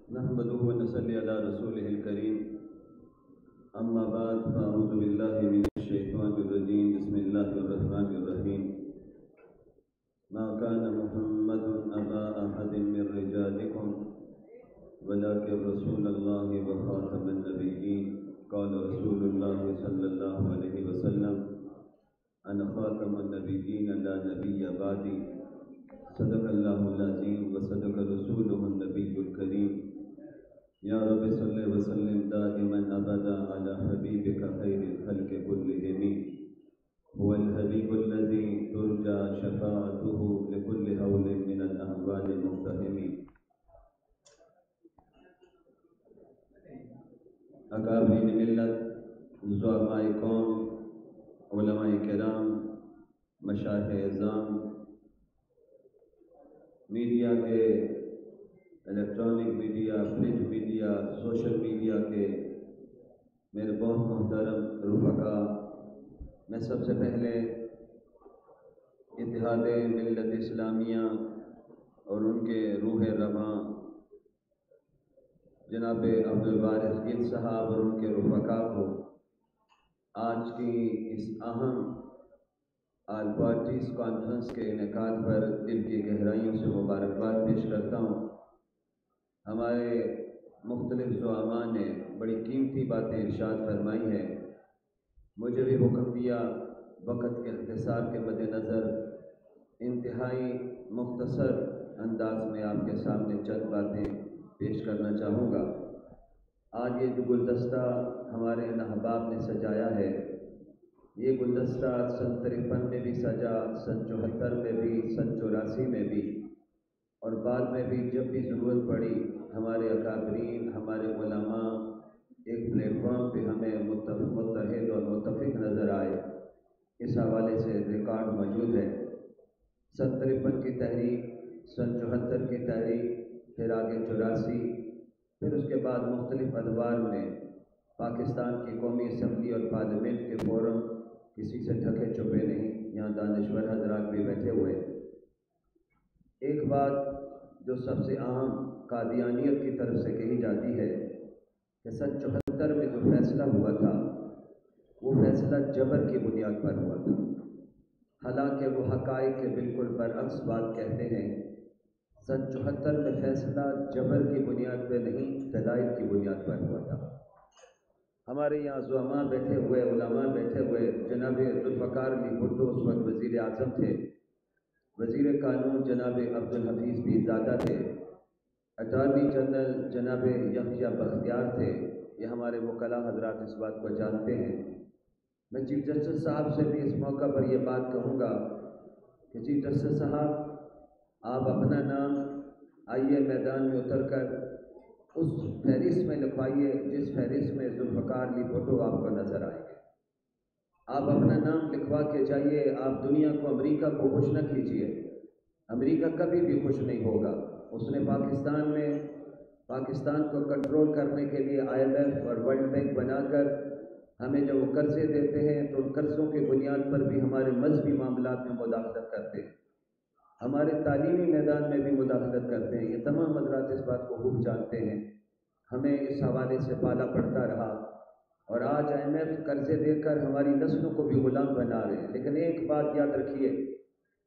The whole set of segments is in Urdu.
نحمده ونصلي على رسوله الكريم. أما بعد فأعوذ بالله من الشيطان الرجيم. بسم الله الرحمن الرحيم. ما كان محمد أبا أحد من رجالكم ولكن رسول الله وخاتم النبيين. قال رسول الله صلى الله عليه وسلم: أنا خاتم النبيين لا نبي بعدي. صدق الله العظيم وصدق رسوله النبي الكريم. یا رب صلی وسلم دائما ابدا على حبیبک خیر الخلق كلهم هو الحبیب الذي ترجى شفاعته لكل هول من الاهوال المقتحم. اکابرین ملت، زعماء قوم، علماء کرام، مشائخ اعظام، میڈیا کے electronic media, print media, social media کے میرے بہت محترم رفقا، میں سب سے پہلے اتحاد ملت اسلامیہ اور ان کے روح رواں جناب عبدالوارث گل صاحب اور ان کے رفقا کو آج کی اس اہم آل پارٹیز کانفرنس کے انعقاد پر دل کی گہرائیوں سے مبارکباد پیش کرتا ہوں. ہمارے مختلف زعماء نے بڑی قیمتی باتیں ارشاد فرمائی ہیں. مجھے بھی حکم دیا وقت کے اختصار کے مد نظر انتہائی مختصر انداز میں آپ کے سامنے چند باتیں پیش کرنا چاہوں گا. آج یہ جو گلدستہ ہمارے ان احباب نے سجایا ہے، یہ گلدستہ سن 53 میں بھی سجا، سن 74 میں بھی، سن 84 میں بھی، اور بعد میں بھی جب بھی ضرورت پڑی ہمارے اکابرین، ہمارے علماء ایک پلیٹ فارم پہ ہمیں متحد اور متفق نظر آئے. اس حوالے سے ریکارڈ موجود ہے. سن 53 کی تحریک، سن 74 کی تحریک، پھر آگے 84، پھر اس کے بعد مختلف ادوار میں پاکستان کی قومی اسمبلی اور پارلیمنٹ کے فورم کسی سے ڈھکے چھپے نہیں. یہاں دانشور حضرات بھی بیٹھے ہوئے. ایک بات جو سب سے اہم قادیانیت کی طرف سے کہی جاتی ہے کہ سن 74 میں جو فیصلہ ہوا تھا وہ فیصلہ جبر کی بنیاد پر ہوا تھا، حالانکہ وہ حقائق کے بالکل برعکس بات کہتے ہیں. سن 74 میں فیصلہ جبر کی بنیاد پہ نہیں، دلائل کی بنیاد پر ہوا تھا. ہمارے یہاں زعماء بیٹھے ہوئے، علماء بیٹھے ہوئے. جناب ذوالفقار علی بھٹو اس وقت وزیر اعظم تھے. وزیر قانون جناب عبدالحفیظ پیرزادہ تھے. اٹارنی جنرل جناب یحییٰ بختیار تھے. یہ ہمارے وکلاء حضرات اس بات کو جانتے ہیں. میں چیف جسٹس صاحب سے بھی اس موقع پر یہ بات کہوں گا کہ چیف جسٹس صاحب، آپ اپنا نام آئیے میدان میں اتر کر اس فہرست میں لکھوائیے جس فہرست میں ذوالفقار علی بھٹو آپ کو نظر آئیں گے. آپ اپنا نام لکھوا کے جائیے. آپ دنیا کو، امریکہ کو خوش نہ کیجیے. امریکہ کبھی بھی خوش نہیں ہوگا. اس نے پاکستان کو کنٹرول کرنے کے لیے IMF اور ورلڈ بینک بنا کر ہمیں جب وہ قرضے دیتے ہیں تو ان قرضوں کی بنیاد پر بھی ہمارے مذہبی معاملات میں مداخلت کرتے ہیں، ہمارے تعلیمی میدان میں بھی مداخلت کرتے ہیں. یہ تمام حضرات اس بات کو خوب جانتے ہیں. ہمیں اس حوالے سے پالا پڑتا رہا اور آج IMF قرضے دے کر ہماری نسلوں کو بھی غلام بنا رہے ہیں. لیکن ایک بات یاد رکھیے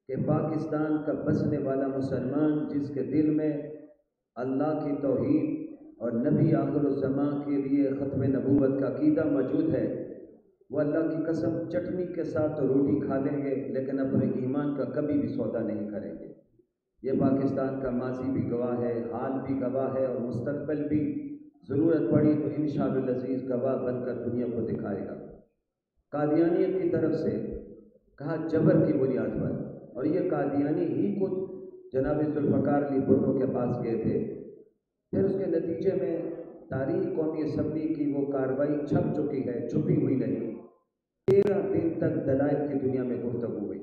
کہ پاکستان کا بسنے والا مسلمان جس کے دل میں اللہ کی توحید اور نبی آخر الزمان کے لیے ختم نبوت کا عقیدہ موجود ہے، وہ اللہ کی قسم چٹنی کے ساتھ تو روٹی کھا لیں گے لیکن اپنے ایمان کا کبھی بھی سودا نہیں کریں گے. یہ پاکستان کا ماضی بھی گواہ ہے، حال بھی گواہ ہے، اور مستقبل بھی ضرورت پڑی تو انشاءاللہ العزیز گواہ بن کر دنیا کو دکھائے گا. قادیانیت کی طرف سے کہا جبر کی بنیاد پر، اور یہ قادیانی ہی خود جناب ذوالفقار علی بھٹو کے پاس گئے تھے. پھر اس کے نتیجے میں تاریخ قومی اسمبلی کی وہ کارروائی چھپ چکی ہے، چھپی ہوئی نہیں. 13 دن تک دلائل کی دنیا میں گفتگو ہوئی.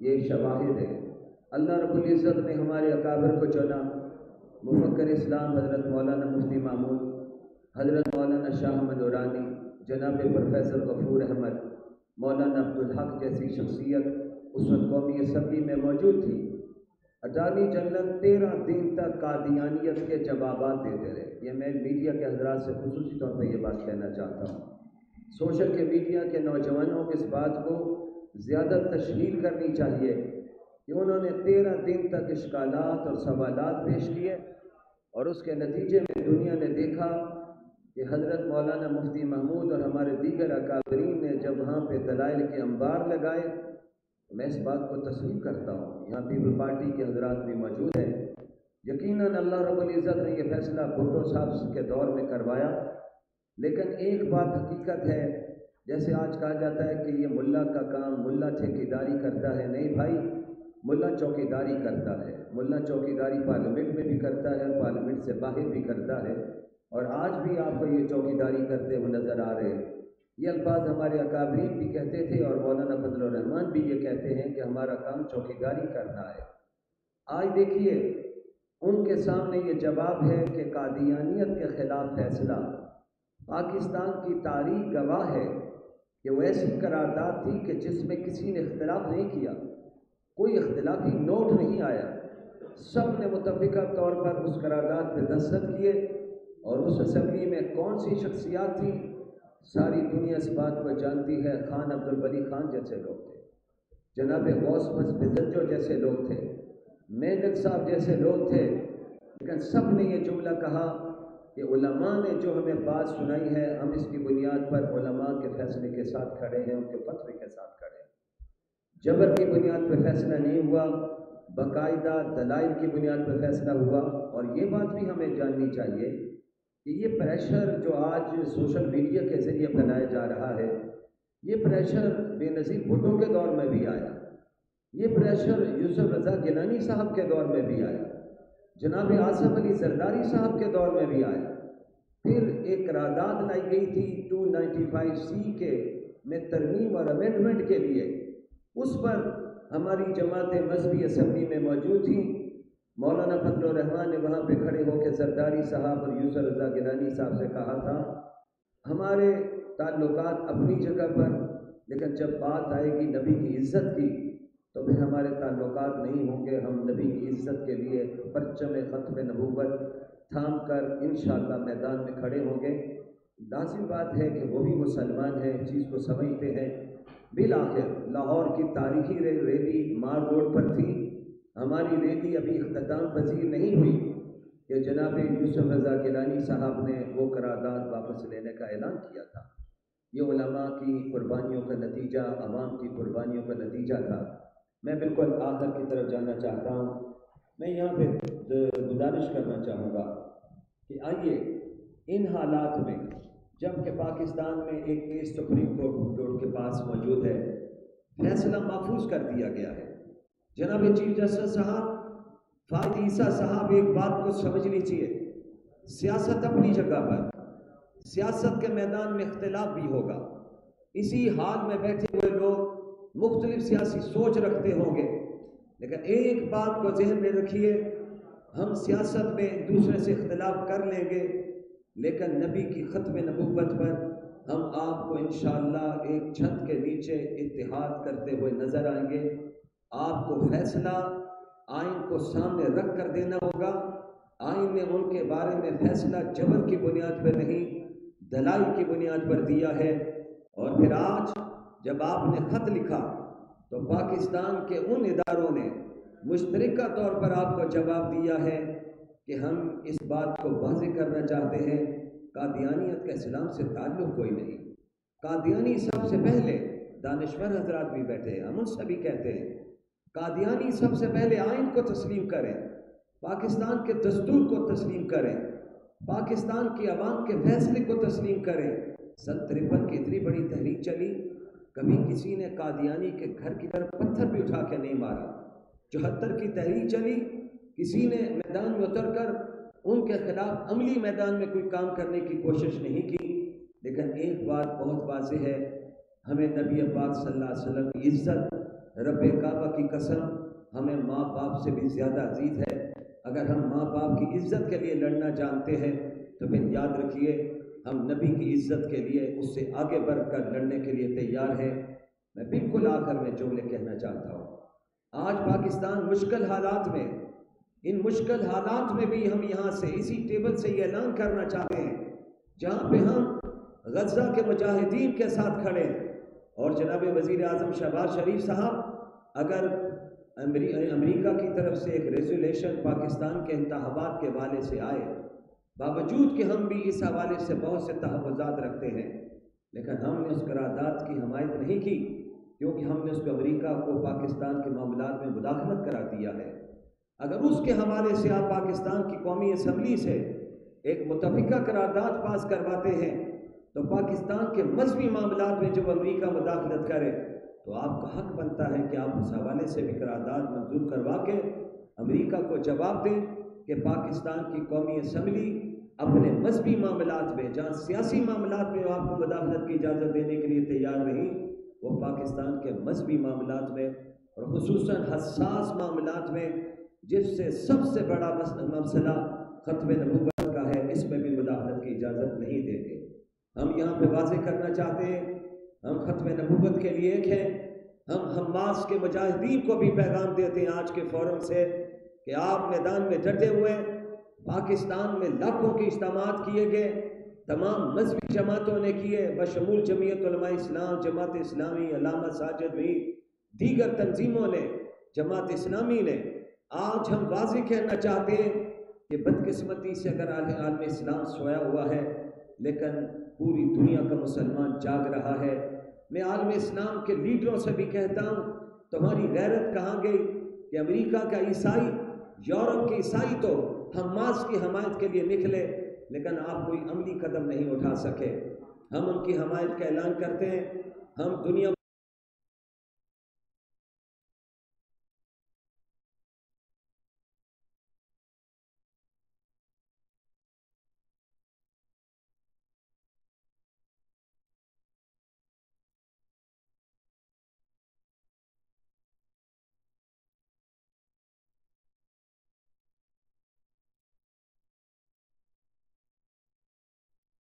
یہ شواہد ہے. اللہ رب العزت نے ہمارے اکابر کو چنا. مفکر اسلام حضرت مولانا مفتی محمود، حضرت مولانا شاہ احمد اورانی، جناب پروفیسر غفور احمد، مولانا عبدالحق جیسی شخصیت اس وقت قومی اسمبلی میں موجود تھی. اٹارنی جنرل 13 دن تک قادیانیت کے جوابات دیتے رہے۔ یہ میں میڈیا کے حضرات سے خصوصی طور پہ یہ بات کہنا چاہتا ہوں۔ سوشل کے میڈیا کے نوجوانوں کو اس بات کو زیادہ تشہیر کرنی چاہیے کہ انہوں نے 13 دن تک اشکالات اور سوالات پیش کیے، اور اس کے نتیجے میں دنیا نے دیکھا کہ حضرت مولانا مفتی محمود اور ہمارے دیگر اکابرین نے جب وہاں پہ دلائل کے انبار لگائے، میں اس بات کو تسلیم کرتا ہوں۔ یہاں پیپل پارٹی کے حضرات بھی موجود ہیں۔ یقیناً اللہ رب العزت نے یہ فیصلہ بھٹو صاحب کے دور میں کروایا، لیکن ایک بات حقیقت ہے، جیسے آج کہا جاتا ہے کہ یہ ملا کا کام، ملا ٹھیکیداری کرتا ہے۔ نہیں بھائی، ملا چوکیداری کرتا ہے۔ ملا چوکیداری پارلیمنٹ میں بھی کرتا ہے، پارلیمنٹ سے باہر بھی کرتا ہے، اور آج بھی آپ کو یہ چوکیداری کرتے ہوئے نظر آ رہے ہیں۔ یہ الفاظ ہمارے اکابرین بھی کہتے تھے، اور مولانا فضل الرحمان بھی یہ کہتے ہیں کہ ہمارا کام چوکیداری کرنا ہے۔ آج دیکھیے، ان کے سامنے یہ جواب ہے کہ قادیانیت کے خلاف فیصلہ، پاکستان کی تاریخ گواہ ہے کہ وہ ایسی قرارداد تھی کہ جس میں کسی نے اختلاف نہیں کیا، کوئی اختلافی نوٹ نہیں آیا، سب نے متفقہ طور پر اس قرارداد پہ دستخط کیے، اور اس اسمبلی میں کون سی شخصیات تھی؟ ساری دنیا اس بات کو جانتی ہے، خان عبد الولی خان جیسے لوگ تھے، جناب غوث بزرجو جیسے لوگ تھے، مینڈک صاحب جیسے لوگ تھے، لیکن سب نے یہ جملہ کہا کہ علماء نے جو ہمیں بات سنائی ہے، ہم اس کی بنیاد پر علماء کے فیصلے کے ساتھ کھڑے ہیں، ان کے فتوے کے ساتھ کھڑے ہیں۔ جبر کی بنیاد پر فیصلہ نہیں ہوا، باقاعدہ دلائل کی بنیاد پر فیصلہ ہوا۔ اور یہ بات بھی ہمیں جاننی چاہیے کہ یہ پریشر جو آج سوشل میڈیا کے ذریعے پھیلایا جا رہا ہے، یہ پریشر بے نظیر بھٹو کے دور میں بھی آیا، یہ پریشر یوسف رضا گیلانی صاحب کے دور میں بھی آیا، جناب آصف علی زرداری صاحب کے دور میں بھی آیا۔ پھر ایک قرارداد لائی گئی تھی 295C کے میں ترمیم اور امینڈمنٹ کے لیے، اس پر ہماری جماعت مذہبی اسمبلی میں موجود تھیں۔ مولانا فضل الرحمان نے وہاں پہ کھڑے ہو کے زرداری صاحب اور یوسف رضا گیلانی صاحب سے کہا تھا، ہمارے تعلقات اپنی جگہ پر، لیکن جب بات آئے گی نبی کی عزت کی تو پھر ہمارے تعلقات نہیں ہوں گے، ہم نبی کی عزت کے لیے پرچم ختم نبوت تھام کر انشاءاللہ میدان میں کھڑے ہوں گے۔ لازم بات ہے کہ وہ بھی مسلمان ہیں، اس چیز کو سمجھتے ہیں۔ بالآخر لاہور کی تاریخی ریلی مار روڈ پر تھی، ہماری ریلی ابھی اختتام پذیر نہیں ہوئی کہ جناب یوسف رضا گیلانی صاحب نے وہ قرارداد واپس لینے کا اعلان کیا تھا۔ یہ علماء کی قربانیوں کا نتیجہ، عوام کی قربانیوں کا نتیجہ تھا۔ میں بالکل آخر کی طرف جانا چاہتا ہوں۔ میں یہاں پہ گزارش کرنا چاہوں گا کہ آئیے ان حالات میں، جب کہ پاکستان میں ایک کیس سپریم کورٹ کے پاس موجود ہے، فیصلہ محفوظ کر دیا گیا ہے۔ جناب چیف جسٹس صاحب فائد عیسیٰ صاحب ایک بات کو سمجھ لیجیے، سیاست اپنی جگہ پر، سیاست کے میدان میں اختلاف بھی ہوگا، اسی حال میں بیٹھے ہوئے لوگ مختلف سیاسی سوچ رکھتے ہوں گے، لیکن ایک بات کو ذہن میں رکھیے، ہم سیاست میں ایک دوسرے سے اختلاف کر لیں گے، لیکن نبی کی ختم نبوت پر ہم آپ کو انشاءاللہ ایک چھت کے نیچے اتحاد کرتے ہوئے نظر آئیں گے۔ آپ کو فیصلہ آئین کو سامنے رکھ کر دینا ہوگا۔ آئین نے ان کے بارے میں فیصلہ جبر کی بنیاد پر نہیں، دلائل کی بنیاد پر دیا ہے۔ اور پھر آج جب آپ نے خط لکھا تو پاکستان کے ان اداروں نے مشترکہ طور پر آپ کو جواب دیا ہے کہ ہم اس بات کو واضح کرنا چاہتے ہیں، قادیانیت کا اسلام سے تعلق کوئی نہیں۔ قادیانی سب سے پہلے، دانشور حضرات بھی بیٹھے ہیں، ہم ان سے بھی کہتے ہیں، قادیانی سب سے پہلے آئین کو تسلیم کریں، پاکستان کے دستور کو تسلیم کریں، پاکستان کی عوام کے فیصلے کو تسلیم کریں۔ 53 کی اتنی بڑی تحریک چلی، کبھی کسی نے قادیانی کے گھر کی طرف پتھر بھی اٹھا کے نہیں مارا۔ 74 کی تحریک چلی، کسی نے میدان میں اتر کر ان کے خلاف عملی میدان میں کوئی کام کرنے کی کوشش نہیں کی۔ لیکن ایک بات بہت واضح ہے، ہمیں نبی پاک صلی اللہ علیہ وسلم کی عزت، رب کعبہ کی قسم، ہمیں ماں باپ سے بھی زیادہ عزیز ہے۔ اگر ہم ماں باپ کی عزت کے لیے لڑنا جانتے ہیں تو پھر یاد رکھیے ہم نبی کی عزت کے لیے اس سے آگے بڑھ کر لڑنے کے لیے تیار ہیں۔ میں بالکل آخر میں جملے کہنا چاہتا ہوں، آج پاکستان مشکل حالات میں، ان مشکل حالات میں بھی ہم یہاں سے اسی ٹیبل سے یہ اعلان کرنا چاہتے ہیں، جہاں پہ ہم غزہ کے مجاہدین کے ساتھ کھڑے ہیں، اور جناب وزیر اعظم شہباز شریف صاحب اگر امریکہ کی طرف سے ایک ریزولیشن پاکستان کے انتخابات کے حوالے سے آئے، باوجود کہ ہم بھی اس حوالے سے بہت سے تحفظات رکھتے ہیں، لیکن ہم نے اس قرارداد کی حمایت نہیں کی، کیونکہ ہم نے اس کو امریکہ کو پاکستان کے معاملات میں مداخلت قرار دیا ہے۔ اگر اس کے حوالے سے آپ پاکستان کی قومی اسمبلی سے ایک متفقہ قرارداد پاس کرواتے ہیں تو پاکستان کے مذہبی معاملات میں جب امریکہ مداخلت کرے تو آپ کا حق بنتا ہے کہ آپ اس حوالے سے بھی قرارداد منظور کروا کے امریکہ کو جواب دیں کہ پاکستان کی قومی اسمبلی اپنے مذہبی معاملات میں، جہاں سیاسی معاملات میں آپ کو مداخلت کی اجازت دینے کے لیے تیار نہیں، وہ پاکستان کے مذہبی معاملات میں اور خصوصاً حساس معاملات میں، جس سے سب سے بڑا مسئلہ ختم نبوت کا ہے، اس میں بھی مداخلت کی اجازت نہیں دیں گے۔ ہم یہاں پہ واضح کرنا چاہتے ہیں، ہم ختم نبوت کے لیے ایک ہیں، ہم حماس کے مجاہدین کو بھی پیغام دیتے ہیں آج کے فورم سے کہ آپ میدان میں ڈٹے ہوئے، پاکستان میں لاکھوں کے اجتماعات کیے گئے، تمام مذہبی جماعتوں نے کیے، بشمول جمعیت علماء اسلام، جماعت اسلامی، علامہ ساجد میر، دیگر تنظیموں نے، جماعت اسلامی نے۔ آج ہم واضح کہنا چاہتے ہیں کہ بدقسمتی سے اگر عالم اسلام سویا ہوا ہے، لیکن پوری دنیا کا مسلمان جاگ رہا ہے۔ میں عالم اسلام کے لیڈروں سے بھی کہتا ہوں، تمہاری غیرت کہاں گئی کہ امریکہ کا عیسائی، یورپ کے عیسائی تو حماس کی حمایت کے لیے نکلے، لیکن آپ کوئی عملی قدم نہیں اٹھا سکے۔ ہم ان کی حمایت کا اعلان کرتے ہیں، ہم دنیا